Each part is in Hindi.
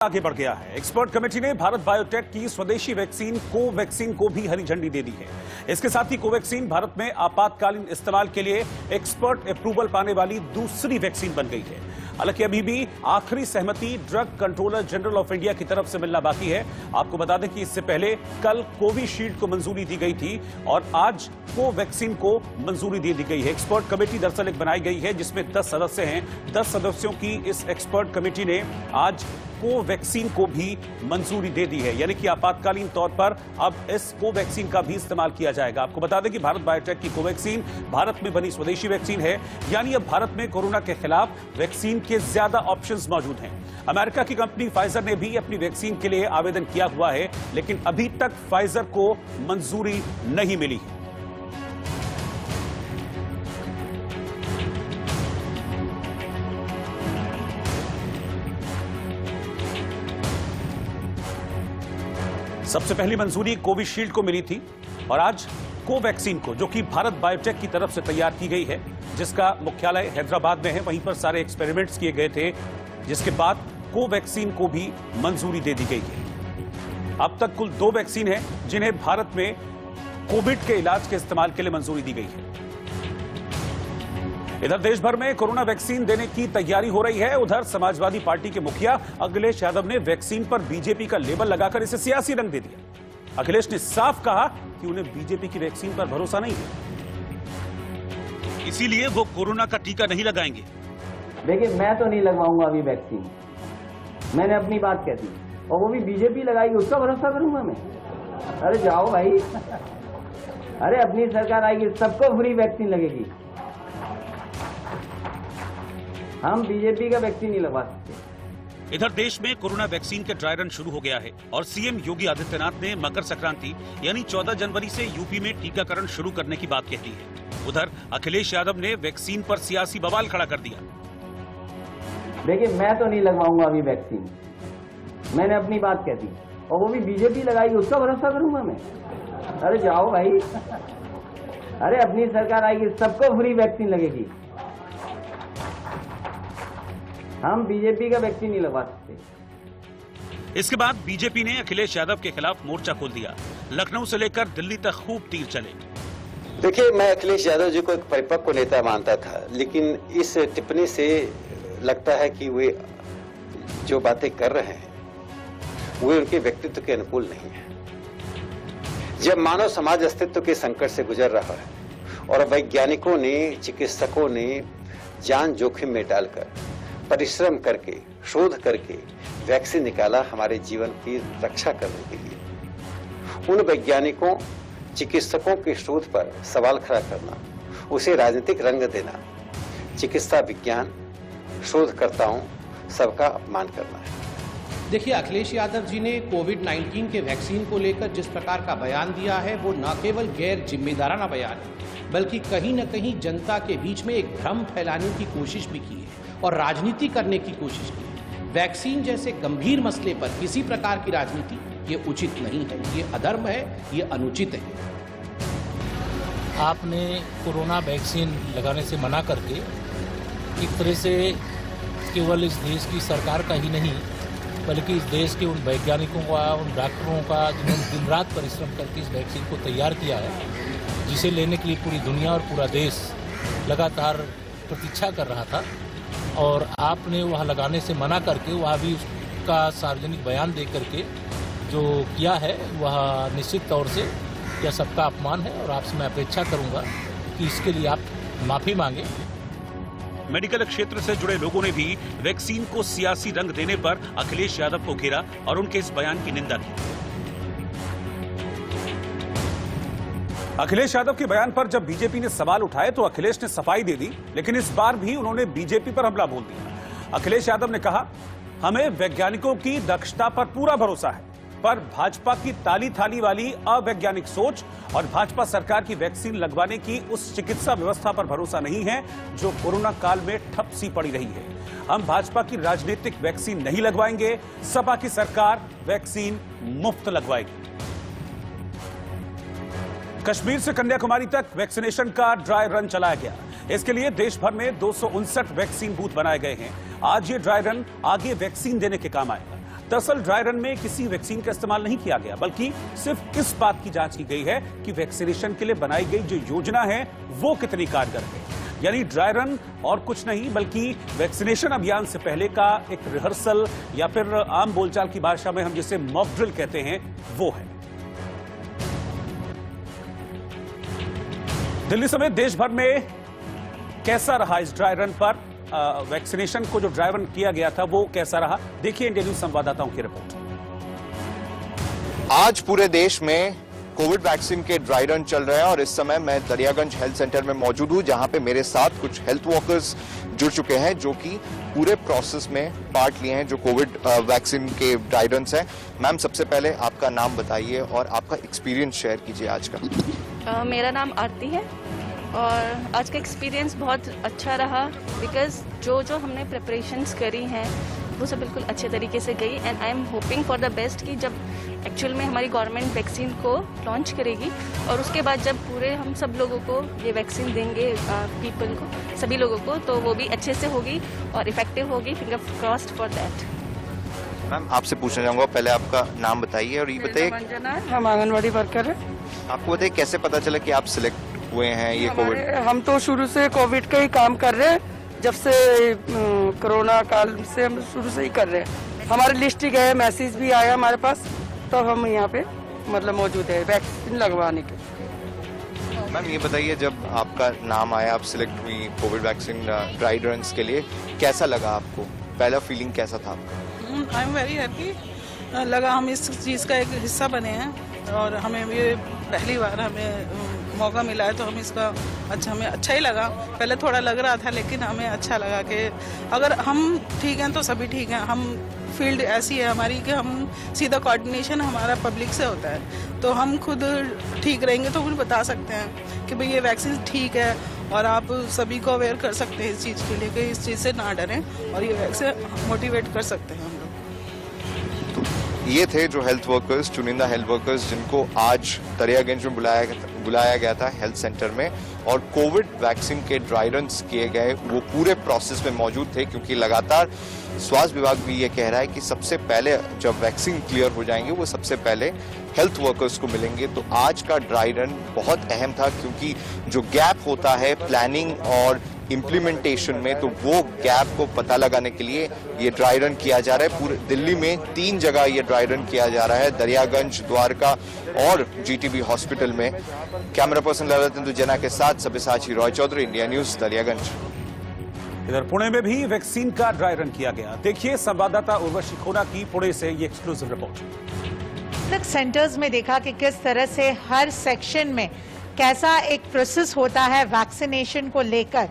आगे बढ़ गया है। एक्सपर्ट कमेटी ने भारत बायोटेक की स्वदेशी वैक्सीन कोवैक्सीन को भी हरी झंडी दे दी है। इसके साथ ही कोवैक्सीन भारत में आपातकालीन इस्तेमाल के लिए एक्सपर्ट अप्रूवल पाने वाली दूसरी वैक्सीन बन गई है। हालांकि अभी भी आखिरी सहमति drug controller general of India की तरफ से मिलना बाकी है। आपको बता दें कि इससे पहले कल कोविशील्ड को मंजूरी दी गई थी और आज कोवैक्सीन को मंजूरी दे दी गई है। एक्सपर्ट कमेटी दरअसल एक बनाई गई है जिसमें 10 सदस्य हैं। 10 सदस्यों की इस एक्सपर्ट कमेटी ने आज कोवैक्सीन को भी मंजूरी दे दी है, यानी कि आपातकालीन तौर पर अब इस कोवैक्सीन का भी इस्तेमाल किया जाएगा। आपको बता दें कि भारत बायोटेक की कोवैक्सीन भारत में बनी स्वदेशी वैक्सीन है, यानी अब भारत में कोरोना के खिलाफ वैक्सीन के ज्यादा ऑप्शंस मौजूद हैं। अमेरिका की कंपनी फाइजर ने भी अपनी वैक्सीन के लिए आवेदन किया हुआ है, लेकिन अभी तक फाइजर को मंजूरी नहीं मिली है। सबसे पहली मंजूरी कोविशील्ड को मिली थी और आज कोवैक्सीन को, जो कि भारत बायोटेक की तरफ से तैयार की गई है, जिसका मुख्यालय हैदराबाद में है, वहीं पर सारे एक्सपेरिमेंट्स किए गए थे, जिसके बाद कोवैक्सीन को भी मंजूरी दे दी गई है। अब तक कुल 2 वैक्सीन हैं जिन्हें भारत में कोविड के इलाज के इस्तेमाल के लिए मंजूरी दी गई है। इधर देश भर में कोरोना वैक्सीन देने की तैयारी हो रही है। उधर समाजवादी पार्टी के मुखिया अखिलेश यादव ने वैक्सीन पर बीजेपी का लेबल लगाकर इसे सियासी रंग दे दिया। अखिलेश ने साफ कहा कि उन्हें बीजेपी की वैक्सीन पर भरोसा नहीं है, इसीलिए वो कोरोना का टीका नहीं लगाएंगे। देखिए, मैं तो नहीं लगवाऊंगा अभी वैक्सीन, मैंने अपनी बात कह दी, और वो भी बीजेपी लगाएगी उसका भरोसा करूंगा मैं? अरे जाओ भाई, अरे अपनी सरकार आएगी, सबको फ्री वैक्सीन लगेगी। हम बीजेपी का वैक्सीन नहीं लगवा सकते। इधर देश में कोरोना वैक्सीन के ड्राई रन शुरू हो गया है और सीएम योगी आदित्यनाथ ने मकर संक्रांति यानी 14 जनवरी से यूपी में टीकाकरण शुरू करने की बात कह दी है। उधर अखिलेश यादव ने वैक्सीन पर सियासी बवाल खड़ा कर दिया। देखिए, मैं तो नहीं लगवाऊंगा अभी वैक्सीन, मैंने अपनी बात कह दी, और वो भी बीजेपी लगाएगी उसका भरोसा करूंगा मैं? अरे जाओ भाई, अरे अपनी सरकार आएगी, सबको फ्री वैक्सीन लगेगी। हम बीजेपी का वैक्सीन नहीं लगवा सकते। इसके बाद बीजेपी ने अखिलेश यादव के खिलाफ मोर्चा खोल दिया। लखनऊ से लेकर दिल्ली तक खूब तीर चले। देखिए, मैं अखिलेश यादव जी को एक परिपक्व नेता मानता था, लेकिन इस टिप्पणी से लगता है कि वे जो बातें कर रहे हैं वे उनके व्यक्तित्व के अनुकूल नहीं है। जब मानव समाज अस्तित्व के संकट से गुजर रहा है और वैज्ञानिकों ने, चिकित्सकों ने जान जोखिम में डालकर परिश्रम करके, शोध करके वैक्सीन निकाला हमारे जीवन की रक्षा करने के लिए, उन वैज्ञानिकों, चिकित्सकों के शोध पर सवाल खड़ा करना, उसे राजनीतिक रंग देना, चिकित्सा विज्ञान, शोधकर्ताओं सबका अपमान करना है। देखिए, अखिलेश यादव जी ने कोविड-19 के वैक्सीन को लेकर जिस प्रकार का बयान दिया है, वो न केवल गैर जिम्मेदाराना बयान है, बल्कि कहीं न कहीं जनता के बीच में एक भ्रम फैलाने की कोशिश भी की है और राजनीति करने की कोशिश की है। वैक्सीन जैसे गंभीर मसले पर किसी प्रकार की राजनीति ये उचित नहीं है, ये अधर्म है, ये अनुचित है। आपने कोरोना वैक्सीन लगाने से मना करके एक तरह से केवल इस देश की सरकार का ही नहीं, बल्कि इस देश के उन वैज्ञानिकों का, उन डॉक्टरों का, जिन्होंने दिन रात परिश्रम करके इस वैक्सीन को तैयार किया है, जिसे लेने के लिए पूरी दुनिया और पूरा देश लगातार प्रतीक्षा कर रहा था, और आपने वह लगाने से मना करके वह भी उसका सार्वजनिक बयान दे करके जो किया है, वह निश्चित तौर से यह सबका अपमान है और आपसे मैं अपेक्षा करूंगा कि इसके लिए आप माफी मांगे। मेडिकल क्षेत्र से जुड़े लोगों ने भी वैक्सीन को सियासी रंग देने पर अखिलेश यादव को घेरा और उनके इस बयान की निंदा की। अखिलेश यादव के बयान पर जब बीजेपी ने सवाल उठाए तो अखिलेश ने सफाई दे दी, लेकिन इस बार भी उन्होंने बीजेपी पर हमला बोल दिया। अखिलेश यादव ने कहा, हमें वैज्ञानिकों की दक्षता पर पूरा भरोसा है, पर भाजपा की ताली थाली वाली अवैज्ञानिक सोच और भाजपा सरकार की वैक्सीन लगवाने की उस चिकित्सा व्यवस्था पर भरोसा नहीं है जो कोरोना काल में ठप सी पड़ी रही है। हम भाजपा की राजनीतिक वैक्सीन नहीं लगवाएंगे, सपा की सरकार वैक्सीन मुफ्त लगवाएगी। कश्मीर से कन्याकुमारी तक वैक्सीनेशन का ड्राई रन चलाया गया। इसके लिए देश भर में 259 वैक्सीन बूथ बनाए गए हैं। आज ये ड्राई रन आगे वैक्सीन देने के काम आएगा। दरअसल ड्राई रन में किसी वैक्सीन का इस्तेमाल नहीं किया गया, बल्कि सिर्फ इस बात की जांच की गई है कि वैक्सीनेशन के लिए बनाई गई जो योजना है वो कितनी कारगर है। यानी ड्राई रन और कुछ नहीं बल्कि वैक्सीनेशन अभियान से पहले का एक रिहर्सल, या फिर आम बोलचाल की भाषा में हम जिसे मॉक ड्रिल कहते हैं, वो है। दिल्ली समेत देश भर में कैसा रहा इस ड्राई रन पर वैक्सीनेशन को जो ड्राई रन किया गया था वो कैसा रहा, देखिए इंडिया न्यूज संवाददाताओं की रिपोर्ट। आज पूरे देश में कोविड वैक्सीन के ड्राई रन चल रहे हैं और इस समय मैं दरियागंज हेल्थ सेंटर में मौजूद हूं, जहां पे मेरे साथ कुछ हेल्थ वर्कर्स जुड़ चुके हैं जो कि पूरे प्रोसेस में पार्ट लिए हैं, जो कोविड वैक्सीन के ड्राई रन्स हैं। मैम, सबसे पहले आपका नाम बताइए और आपका एक्सपीरियंस शेयर कीजिए आज का। मेरा नाम आरती है और आज का एक्सपीरियंस बहुत अच्छा रहा, बिकॉज जो हमने प्रिपरेशंस करी हैं वो सब बिल्कुल अच्छे तरीके से गई। And I am hoping for the best कि जब एक्चुअल में हमारी गवर्नमेंट वैक्सीन को लॉन्च करेगी और उसके बाद जब पूरे हम सब लोगों को ये वैक्सीन देंगे, पीपल को, सभी लोगों को, तो वो भी अच्छे से होगी और इफेक्टिव होगी। Finger crossed for that. Ma'am, आपसे पूछना चाहूंगा, पहले आपका नाम बताइए और ये बताइए, हम आंगनवाड़ी वर्कर हैं। आपको बताइए कैसे पता चला कि आप सिलेक्ट हुए हैं ये कोविड? हम तो शुरू से कोविड का ही काम कर रहे हैं, जब से कोरोना काल से हम शुरू से ही कर रहे हैं। हमारी लिस्ट ही गए, मैसेज भी आया हमारे पास, तो हम यहाँ पे मतलब मौजूद है वैक्सीन लगवाने के। मैम, ये बताइए, जब आपका नाम आया, आप सिलेक्ट हुई कोविड वैक्सीन ड्राई रन्स के लिए, कैसा लगा आपको? पहला फीलिंग कैसा था आपका? I am very happy. लगा हम इस चीज़ का एक हिस्सा बने हैं और हमें ये पहली बार हमें मौका मिला है, तो हम इसका हमें अच्छा ही लगा। पहले थोड़ा लग रहा था, लेकिन हमें अच्छा लगा कि अगर हम ठीक हैं तो सभी ठीक हैं। हम फील्ड ऐसी है हमारी कि हम सीधा कोऑर्डिनेशन हमारा पब्लिक से होता है, तो हम खुद ठीक रहेंगे तो उन्हें बता सकते हैं कि भाई ये वैक्सीन ठीक है और आप सभी को अवेयर कर सकते हैं इस चीज़ के लिए कि इस चीज़ से ना डरें, और ये वैक्सीन मोटिवेट कर सकते हैं हम लोग। ये थे जो हेल्थ वर्कर्स, चुनिंदा हेल्थ वर्कर्स, जिनको आज दरियागंज में बुलाया गया था हेल्थ सेंटर में, और कोविड वैक्सीन के ड्राई रन्स किए गए। वो पूरे प्रोसेस में मौजूद थे, क्योंकि लगातार स्वास्थ्य विभाग भी ये कह रहा है कि सबसे पहले जब वैक्सीन क्लियर हो जाएंगे वो सबसे पहले हेल्थ वर्कर्स को मिलेंगे। तो आज का ड्राई रन बहुत अहम था, क्योंकि जो गैप होता है प्लानिंग और इम्प्लीमेंटेशन में, तो वो गैप को पता लगाने के लिए ये ड्राई रन किया जा रहा है। पूरे दिल्ली में 3 जगह ये ड्राई रन किया जा रहा है, दरियागंज, द्वारका और जीटीबी हॉस्पिटल में। कैमरा पर्सन ललितेंदु जना के साथ सब्यसाची रॉय चौधरी, इंडिया न्यूज, दरियागंज। इधर पुणे में भी वैक्सीन का ड्राई रन किया गया। देखिए संवाददाता उर्वशी खोना की पुणे से ये एक्सक्लूसिव रिपोर्ट। सेंटर्स में देखा कि किस तरह से हर सेक्शन में कैसा एक प्रोसेस होता है वैक्सीनेशन को लेकर,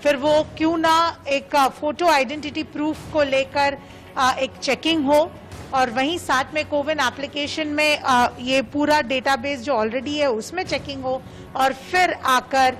फिर वो क्यों ना एक फोटो आइडेंटिटी प्रूफ को लेकर एक चेकिंग हो, और वहीं साथ में कोविन एप्लीकेशन में ये पूरा डेटाबेस जो ऑलरेडी है उसमें चेकिंग हो, और फिर आकर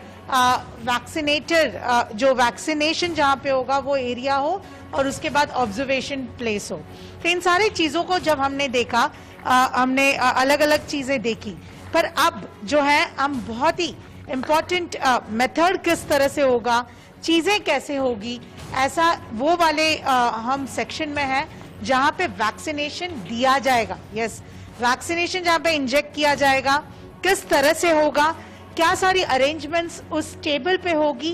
वैक्सीनेटर जो वैक्सीनेशन जहां पे होगा वो एरिया हो, और उसके बाद ऑब्जर्वेशन प्लेस हो। तो इन सारी चीजों को जब हमने देखा, हमने अलग अलग चीजें देखी, पर अब जो है हम बहुत ही इम्पोर्टेंट मेथड किस तरह से होगा, चीजें कैसे होगी, ऐसा वो वाले हम सेक्शन में है जहां पे वैक्सीनेशन दिया जाएगा। यस, वैक्सीनेशन जहां पे इंजेक्ट किया जाएगा, किस तरह से होगा, क्या सारी अरेंजमेंट्स उस टेबल पे होगी,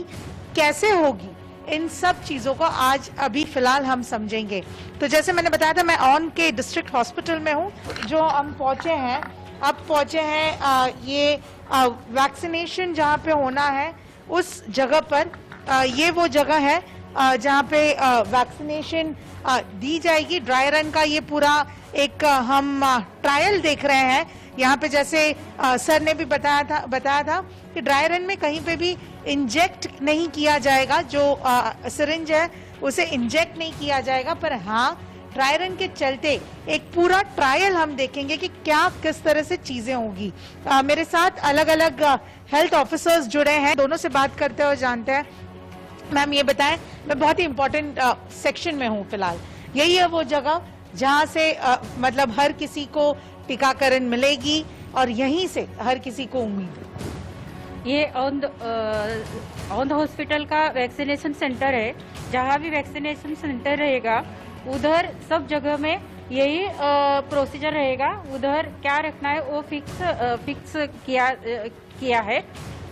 कैसे होगी, इन सब चीजों को आज अभी फिलहाल हम समझेंगे। तो जैसे मैंने बताया था, मैं ऑन के डिस्ट्रिक्ट हॉस्पिटल में हूँ, जो हम पहुंचे हैं, अब पहुंचे हैं ये वैक्सीनेशन जहां पे होना है उस जगह पर। ये वो जगह है जहां पे वैक्सीनेशन दी जाएगी। ड्राई रन का ये पूरा एक हम ट्रायल देख रहे हैं यहाँ पे। जैसे सर ने भी बताया था कि ड्राई रन में कहीं पे भी इंजेक्ट नहीं किया जाएगा, जो सिरिंज है उसे इंजेक्ट नहीं किया जाएगा, पर हाँ ड्राई रन के चलते एक पूरा ट्रायल हम देखेंगे कि क्या किस तरह से चीजें होगी। मेरे साथ अलग अलग हेल्थ ऑफिसर्स जुड़े हैं, दोनों से बात करते हुए जानते हैं। मैम ये बताएं, मैं बहुत ही इम्पोर्टेंट सेक्शन में हूँ फिलहाल, यही है वो जगह जहाँ से मतलब हर किसी को टीकाकरण मिलेगी और यहीं से हर किसी को उम्मीद है। ये ऑन द हॉस्पिटल का वैक्सीनेशन सेंटर है। जहाँ भी वैक्सीनेशन सेंटर रहेगा उधर सब जगह में यही प्रोसीजर रहेगा। उधर क्या रखना है वो फिक्स किया है।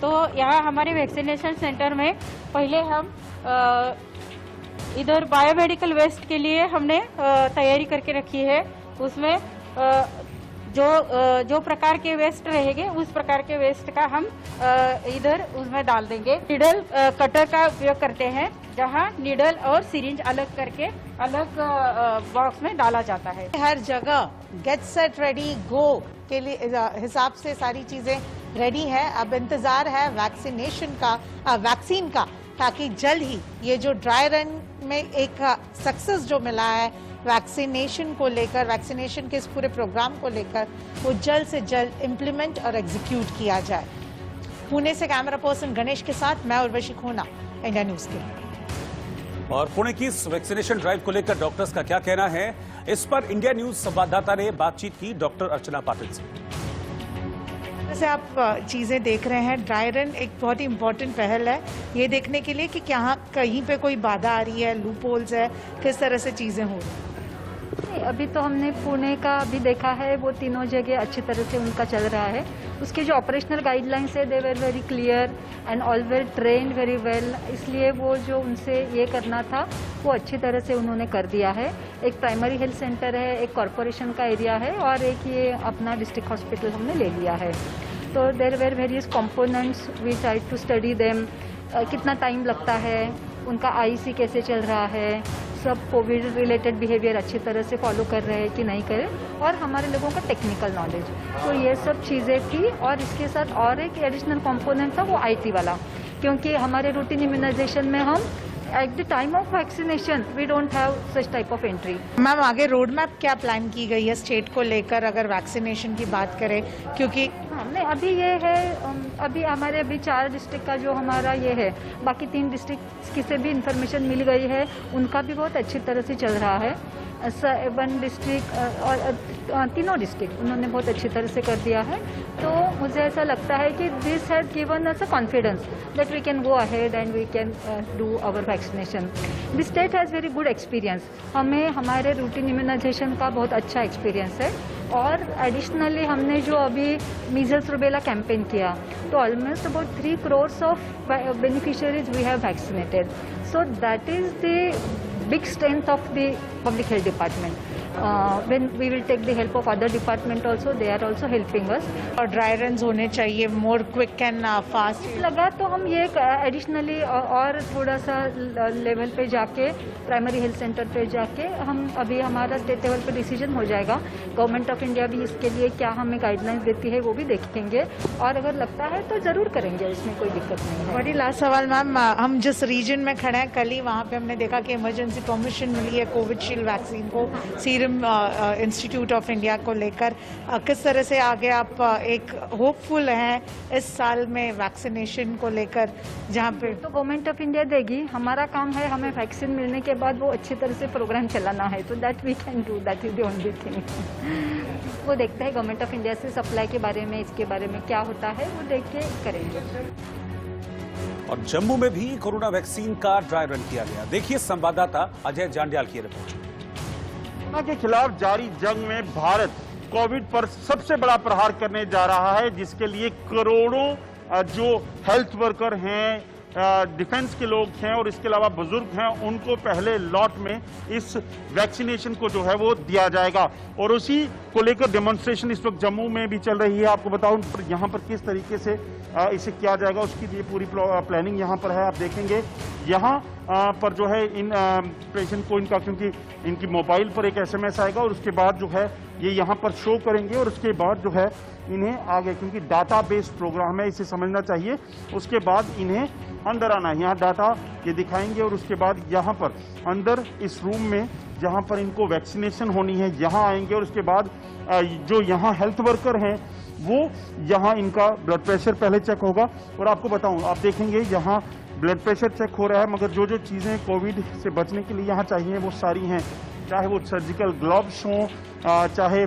तो यहाँ हमारे वैक्सीनेशन सेंटर में पहले हम इधर बायोमेडिकल वेस्ट के लिए हमने तैयारी करके रखी है। उसमें जो प्रकार के वेस्ट रहेंगे उस प्रकार के वेस्ट का हम इधर उसमें डाल देंगे। नीडल कटर का उपयोग करते हैं, जहां नीडल और सिरिंज अलग करके अलग बॉक्स में डाला जाता है। हर जगह गेट सेट रेडी गो के लिए हिसाब से सारी चीजें रेडी है। अब इंतजार है वैक्सीन का, ताकि जल्द ही ये जो ड्राई रन में एक सक्सेस जो मिला है वैक्सीनेशन को लेकर, वैक्सीनेशन के इस पूरे प्रोग्राम को लेकर, वो जल्द से जल्द इम्प्लीमेंट और एग्जीक्यूट किया जाए। पुणे से कैमरा पर्सन गणेश के साथ मैं उर्वशी खोना, इंडिया न्यूज के लिए। और पुणे की इस वैक्सीनेशन ड्राइव को लेकर डॉक्टर्स का क्या कहना है, इस पर इंडिया न्यूज संवाददाता ने बातचीत की डॉक्टर अर्चना पाटिल से। जैसे आप चीजें देख रहे हैं, ड्राई रन एक बहुत ही इम्पोर्टेंट पहल है ये देखने के लिए कि क्या कहीं पे कोई बाधा आ रही है, लूप होल्स है, किस तरह से चीजें हो रही हैं। अभी तो हमने पुणे का भी देखा है, वो तीनों जगह अच्छी तरह से उनका चल रहा है। उसके जो ऑपरेशनल गाइडलाइंस है they were very clear and all well trained very well, इसलिए वो जो उनसे ये करना था वो अच्छी तरह से उन्होंने कर दिया है। एक प्राइमरी हेल्थ सेंटर है, एक कॉरपोरेशन का एरिया है और एक ये अपना डिस्ट्रिक्ट हॉस्पिटल हमने ले लिया है। तो there were various components, we try to study them, कितना टाइम लगता है, उनका आईसी कैसे चल रहा है, सब कोविड रिलेटेड बिहेवियर अच्छी तरह से फॉलो कर रहे हैं कि नहीं करें, और हमारे लोगों का टेक्निकल नॉलेज। तो ये सब चीज़ें थी। और इसके साथ और एक एडिशनल कंपोनेंट था वो आईटी वाला, क्योंकि हमारे रूटीन इम्यूनाइजेशन में हम at the time of vaccination we don't have such type of entry. Ma'am आगे रोड मैप क्या प्लान की गई है स्टेट को लेकर, अगर वैक्सीनेशन की बात करें, क्योंकि हमने अभी ये है, अभी हमारे अभी 4 डिस्ट्रिक्ट का जो हमारा ये है, बाकी 3 डिस्ट्रिक्ट की से भी इंफॉर्मेशन मिल गई है, उनका भी बहुत अच्छी तरह से चल रहा है। 1 डिस्ट्रिक्ट और तीनों डिस्ट्रिक्ट उन्होंने बहुत अच्छी तरह से कर दिया है। तो मुझे ऐसा लगता है कि this has given us a confidence that we can go ahead and we can do our vaccination. The state has very good experience, हमें हमारे रूटीन इम्यूनाइजेशन का बहुत अच्छा एक्सपीरियंस है। और एडिशनली हमने जो अभी मीजल्स रूबेला कैंपेन किया, तो almost about 3 crores of beneficiaries we have vaccinated. So that is the big strength of the public health department. When we will take the help of other department also, they are also helping us. और ड्राई रन होने चाहिए मोर क्विक एंड फास्ट लगा तो हम ये एडिशनली और थोड़ा सा लेवल पे जाके, प्राइमरी हेल्थ सेंटर पे जाके, हम अभी हमारा स्टेट लेवल पे डिसीजन हो जाएगा। गवर्नमेंट ऑफ इंडिया भी इसके लिए क्या हमें गाइडलाइंस देती है वो भी देखेंगे, और अगर लगता है तो जरूर करेंगे, इसमें कोई दिक्कत नहीं है। बड़ी लास्ट सवाल मैम, हम जिस रीजन में खड़े हैं, कल ही वहाँ पे हमने देखा कि इमरजेंसी परमिशन मिली है कोविशील्ड वैक्सीन को सीरम इंस्टीट्यूट ऑफ इंडिया को लेकर। किस तरह से आगे आप एक होपफुल हैं इस साल में वैक्सीनेशन को लेकर, जहाँ पे तो गवर्नमेंट ऑफ इंडिया देगी, हमारा काम है हमें वैक्सीन मिलने के बाद वो अच्छी तरह से प्रोग्राम चलाना है। तो that we can do, that is the only thing. वो देखते हैं गवर्नमेंट ऑफ इंडिया से सप्लाई के बारे में, इसके बारे में क्या होता है वो देख के करेंगे। और जम्मू में भी कोरोना वैक्सीन का ड्राई रन किया गया। देखिए संवाददाता अजय जांड्याल की रिपोर्ट। कोरोना के खिलाफ जारी जंग में भारत कोविड पर सबसे बड़ा प्रहार करने जा रहा है, जिसके लिए करोड़ों जो हेल्थ वर्कर हैं, डिफेंस के लोग हैं और इसके अलावा बुजुर्ग हैं, उनको पहले लॉट में इस वैक्सीनेशन को जो है वो दिया जाएगा। और उसी को लेकर डेमोन्स्ट्रेशन इस वक्त जम्मू में भी चल रही है। आपको बताऊं यहाँ पर किस तरीके से इसे किया जाएगा, उसकी ये पूरी प्लानिंग यहाँ पर है। आप देखेंगे यहाँ पर जो है इन पेशेंट को इनका, क्योंकि इनकी मोबाइल पर एक SMS आएगा और उसके बाद जो है ये यहाँ पर शो करेंगे, और उसके बाद जो है इन्हें आगे, क्योंकि डाटा बेस्ड प्रोग्राम है, इसे समझना चाहिए। उसके बाद इन्हें अंदर आना है, यहाँ डाटा ये दिखाएंगे, और उसके बाद यहाँ पर अंदर इस रूम में जहाँ पर इनको वैक्सीनेशन होनी है यहाँ आएंगे, और उसके बाद जो यहाँ हेल्थ वर्कर हैं वो यहाँ इनका ब्लड प्रेशर पहले चेक होगा। और आपको बताऊँ, आप देखेंगे यहाँ ब्लड प्रेशर चेक हो रहा है, मगर जो जो चीज़ें कोविड से बचने के लिए यहाँ चाहिए वो सारी हैं, चाहे वो सर्जिकल ग्लव्स हों, चाहे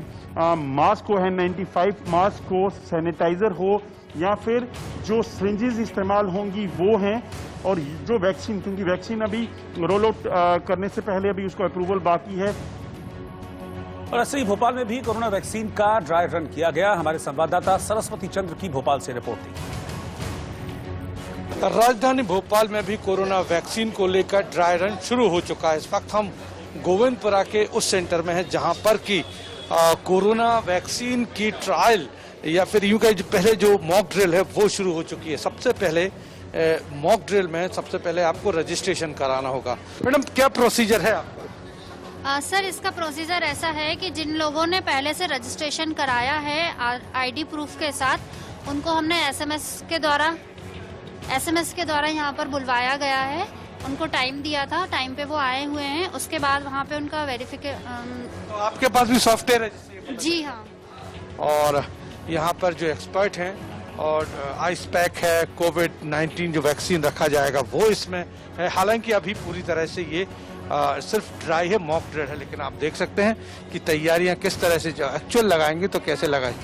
मास्क हो, N95 मास्क हो, सैनिटाइजर हो, या फिर जो सिरिंजेस इस्तेमाल होंगी वो हैं, और जो वैक्सीन, क्योंकि वैक्सीन अभी रोल आउट करने से पहले अभी उसको अप्रूवल बाकी है। और ऐसे ही भोपाल में भी कोरोना वैक्सीन का ड्राई रन किया गया। हमारे संवाददाता सरस्वती चंद्र की भोपाल से रिपोर्ट थी। राजधानी भोपाल में भी कोरोना वैक्सीन को लेकर ड्राई रन शुरू हो चुका है। इस वक्त हम गोविंदपुरा के उस सेंटर में हैं जहां पर कि कोरोना वैक्सीन की ट्रायल या फिर यूं कहें पहले जो मॉक ड्रिल है वो शुरू हो चुकी है। सबसे पहले मॉक ड्रिल में सबसे पहले आपको रजिस्ट्रेशन कराना होगा। मैडम, क्या प्रोसीजर है आपका? सर, इसका प्रोसीजर ऐसा है कि जिन लोगों ने पहले से रजिस्ट्रेशन कराया है आईडी प्रूफ के साथ, उनको हमने एसएमएस के द्वारा यहाँ पर बुलवाया गया है। उनको टाइम दिया था, टाइम पे वो आए हुए हैं। उसके बाद वहाँ पे उनका वेरिफिकेशन। तो आपके पास भी सॉफ्टवेयर है? जी हाँ। और यहाँ पर जो एक्सपर्ट हैं और आइस पैक है, कोविड-19 जो वैक्सीन रखा जाएगा वो इसमें है। हालांकि अभी पूरी तरह से ये सिर्फ ड्राई है, मॉक ड्रिल है, लेकिन आप देख सकते हैं कि तैयारियां किस तरह से एक्चुअल लगाएंगे तो कैसे लगाएंगे।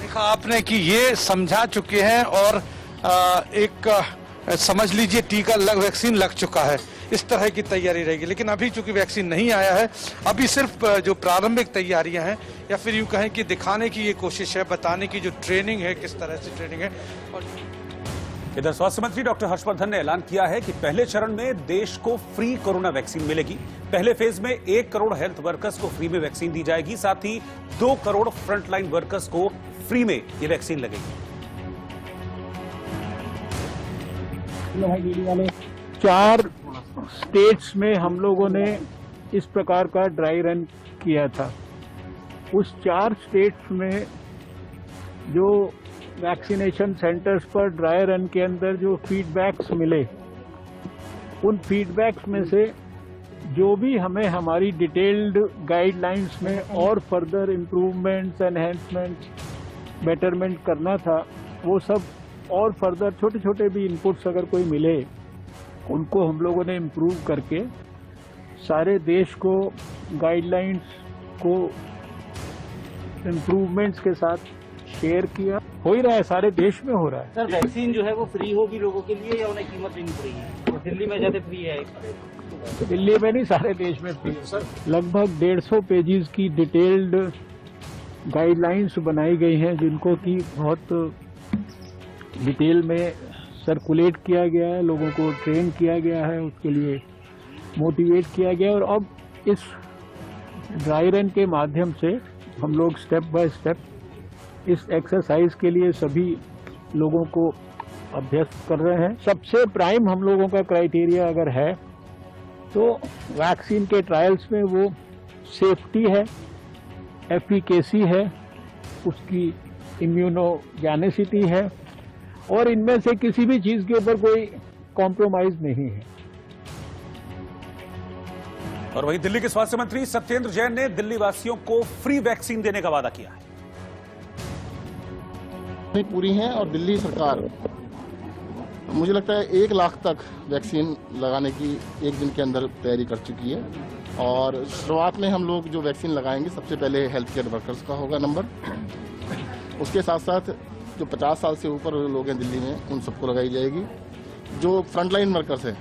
देखा आपने कि ये समझा चुके हैं और एक समझ लीजिए टीका वैक्सीन लग चुका है। इस तरह की तैयारी रहेगी। लेकिन अभी चूंकि वैक्सीन नहीं आया है, अभी सिर्फ जो प्रारंभिक तैयारियां हैं या फिर यूं कहें कि दिखाने की ये कोशिश है, बताने की जो ट्रेनिंग है, किस तरह से ट्रेनिंग है। और इधर स्वास्थ्य मंत्री डॉक्टर हर्षवर्धन ने ऐलान किया है कि पहले चरण में देश को फ्री कोरोना वैक्सीन मिलेगी। पहले फेज में 1 करोड़ हेल्थ वर्कर्स को फ्री में वैक्सीन दी जाएगी। साथ ही 2 करोड़ फ्रंटलाइन वर्कर्स को फ्री में ये वैक्सीन लगेगी। 4 स्टेट्स में हम लोगों ने इस प्रकार का ड्राई रन किया था। उस 4 स्टेट्स में जो वैक्सीनेशन सेंटर्स पर ड्राई रन के अंदर जो फीडबैक्स मिले, उन फीडबैक्स में से जो भी हमें हमारी डिटेल्ड गाइडलाइंस में और फर्दर इम्प्रूवमेंट्स, एनहेंसमेंट्स, बेटरमेंट करना था, वो सब और फर्दर छोटे छोटे भी इनपुट्स अगर कोई मिले, उनको हम लोगों ने इम्प्रूव करके सारे देश को गाइडलाइंस को इम्प्रूवमेंट्स के साथ शेयर किया। हो ही रहा है, सारे देश में हो रहा है। सर, वैक्सीन जो है वो फ्री होगी लोगों के लिए या उन्हें कीमत देनी पड़ेगी? दिल्ली में ज्यादा फ्री है? दिल्ली में नहीं, सारे देश में फ्री है। लगभग 150 पेजेस की डिटेल्ड गाइडलाइंस बनाई गई हैं, जिनको कि बहुत डिटेल में सर्कुलेट किया गया है, लोगों को ट्रेन किया गया है, उसके लिए मोटिवेट किया गया। और अब इस ड्राई रन के माध्यम से हम लोग स्टेप बाय स्टेप इस एक्सरसाइज के लिए सभी लोगों को अभ्यस्त कर रहे हैं। सबसे प्राइम हम लोगों का क्राइटेरिया अगर है तो वैक्सीन के ट्रायल्स में वो सेफ्टी है, एफिकेसी है, उसकी इम्यूनोजेनिसिटी है, और इनमें से किसी भी चीज के ऊपर कोई कॉम्प्रोमाइज नहीं है। और वहीं दिल्ली के स्वास्थ्य मंत्री सत्येंद्र जैन ने दिल्ली वासियों को फ्री वैक्सीन देने का वादा किया है। पूरी हैं और दिल्ली सरकार मुझे लगता है 1 लाख तक वैक्सीन लगाने की 1 दिन के अंदर तैयारी कर चुकी है। और शुरुआत में हम लोग जो वैक्सीन लगाएंगे, सबसे पहले हेल्थ केयर वर्कर्स का होगा नंबर। उसके साथ साथ जो 50 साल से ऊपर लोग हैं दिल्ली में, उन सबको लगाई जाएगी। जो फ्रंटलाइन वर्कर्स हैं,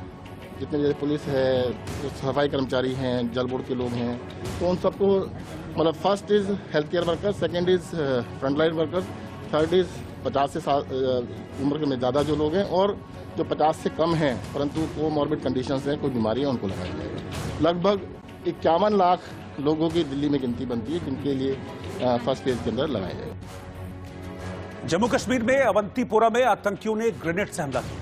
जितने जैसे पुलिस है, सफाई कर्मचारी हैं, जल बोर्ड के लोग हैं, तो उन सबको, मतलब first is health care workers, second is frontline workers, third is 50 से उम्र में ज़्यादा जो लोग हैं, और जो 50 से कम हैं परंतु कोमॉर्बिड कंडीशंस हैं, कोई बीमारी है, उनको लगाया जाएगा। लगभग 51 लाख लोगों की दिल्ली में गिनती बनती है जिनके लिए फर्स्ट फेज के अंदर लगाया जाएगा। जम्मू कश्मीर में अवंतीपोरा में आतंकियों ने ग्रेनेड से हमला किया।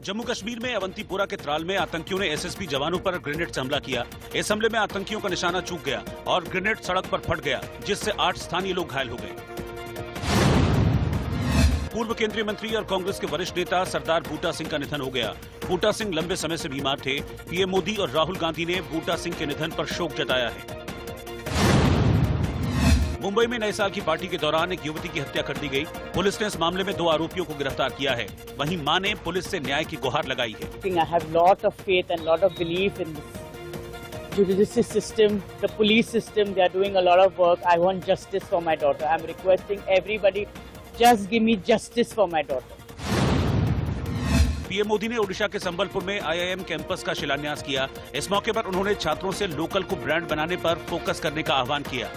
जम्मू कश्मीर में अवंतीपोरा के त्राल में आतंकियों ने एसएसबी जवानों पर ग्रेनेड से हमला किया। इस हमले में आतंकियों का निशाना चूक गया और ग्रेनेड सड़क पर फट गया, जिससे 8 स्थानीय लोग घायल हो गए। पूर्व केंद्रीय मंत्री और कांग्रेस के वरिष्ठ नेता सरदार बूटा सिंह का निधन हो गया। बूटा सिंह लंबे समय से बीमार थे। पीएम मोदी और राहुल गांधी ने बूटा सिंह के निधन पर शोक जताया है। मुंबई में नए साल की पार्टी के दौरान एक युवती की हत्या कर दी गई। पुलिस ने इस मामले में 2 आरोपियों को गिरफ्तार किया है। वहीं मां ने पुलिस से न्याय की गुहार लगाई है। I have lot of faith and lot of belief in the judicial system, the police system. They are doing a lot of work. I want justice for my daughter. I'm requesting everybody, just give me justice for my daughter. PM Modi ने ओडिशा के संबलपुर में IIM कैंपस का शिलान्यास किया। इस मौके पर उन्होंने छात्रों से लोकल को ब्रांड बनाने पर फोकस करने का आह्वान किया।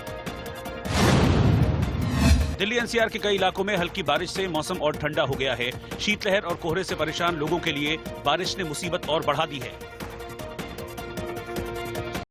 दिल्ली NCR के कई इलाकों में हल्की बारिश से मौसम और ठंडा हो गया है। शीतलहर और कोहरे से परेशान लोगों के लिए बारिश ने मुसीबत और बढ़ा दी है।